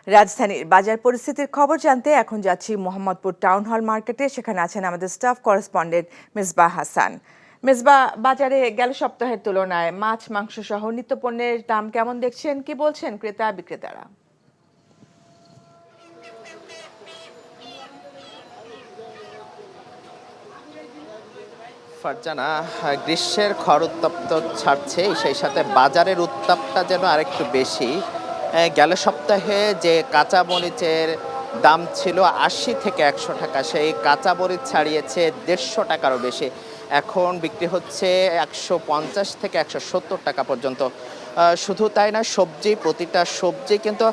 রাজধানীর বাজার পরিস্থিতির খবর জানতে এখন যাচ্ছি মোহাম্মদপুর টাউন হল মার্কেটে। সেখানে আছেন আমাদের স্টাফ করেসপন্ডেন্ট মেজবাহ হাসান। মেজবাহ, বাজারে গেল সপ্তাহের তুলনায় মাছ, মাংস সহ নিত্যপণ্যের দাম কেমন দেখছেন? কি বলছেন ক্রেতা বিক্রেতারা? ফারজানা, গ্রীষ্মের খর উত্তপ্ত ছাড়ছে, সেই সাথে বাজারের উত্তাপটা যেন আরেকটু বেশি। গেল সপ্তাহে যে কাঁচা মরিচের দাম ছিল ৮০ থেকে ১০০ টাকা, সেই কাঁচা মরিচ ছাড়িয়েছে ১৫০ টাকারও বেশি। এখন বিক্রি হচ্ছে ১৫০ থেকে ১৭০ টাকা পর্যন্ত। শুধু তাই না, প্রতিটা সবজি কিন্তু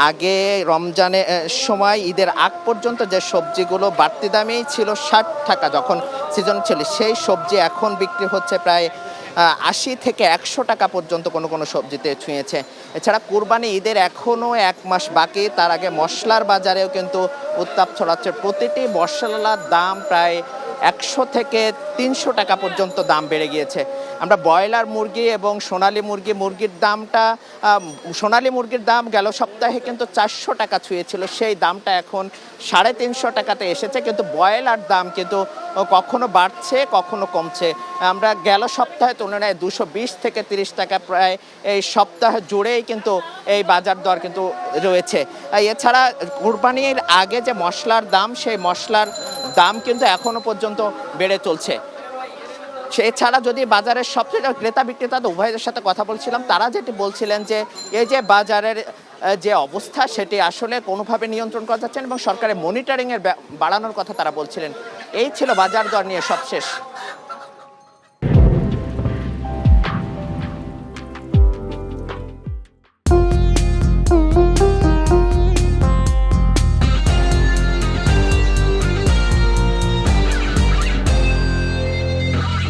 আগে রমজানের সময় ঈদের আগ পর্যন্ত যে সবজিগুলো বাড়তি দামেই ছিল ৬০ টাকা যখন সিজন ছিল, সেই সবজি এখন বিক্রি হচ্ছে প্রায় ৮০ থেকে ১০০ টাকা পর্যন্ত কোনো কোনো সবজিতে ছুঁয়েছে। এছাড়া কুরবানি ঈদের এখনও ১ মাস বাকি, তার আগে মশলার বাজারেও কিন্তু উত্তাপ ছড়াচ্ছে। প্রতিটি মশলার দাম প্রায় ১০০ থেকে ৩০০ টাকা পর্যন্ত দাম বেড়ে গিয়েছে। আমরা ব্রয়লার মুরগি এবং মুরগির দামটা, সোনালী মুরগির দাম গেল সপ্তাহে কিন্তু ৪০০ টাকা ছুঁয়েছিল, সেই দামটা এখন ৩৫০ টাকাতে এসেছে। কিন্তু ব্রয়লার দাম কিন্তু কখনো বাড়ছে কখনো কমছে। আমরা গেল সপ্তাহে তুলনায় ২২০ থেকে ৩০ টাকা প্রায় এই সপ্তাহ জুড়েই কিন্তু এই বাজার দর কিন্তু রয়েছে। এছাড়া কুরবানির আগে যে মশলার দাম, সেই মশলার দাম কিন্তু এখনো পর্যন্ত বেড়ে চলছে। এছাড়া যদি বাজারের সবচেয়ে ক্রেতা বিক্রেতা উভয়ের সাথে কথা বলছিলাম, তারা যেটি বলছিলেন যে এই যে বাজারের যে অবস্থা, সেটি আসলে কোনোভাবে নিয়ন্ত্রণ করা যাচ্ছে না এবং সরকারের মনিটরিংয়ের বাড়ানোর কথা তারা বলছিলেন। এই ছিল বাজার দর নিয়ে সবশেষ।